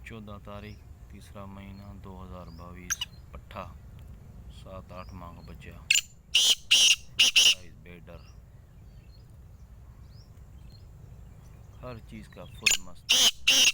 14 तारीख तीसरा महीना 2022। पट्ठा 7-8 माह का बच्चा, बेडर, हर चीज़ का फुल मस्त।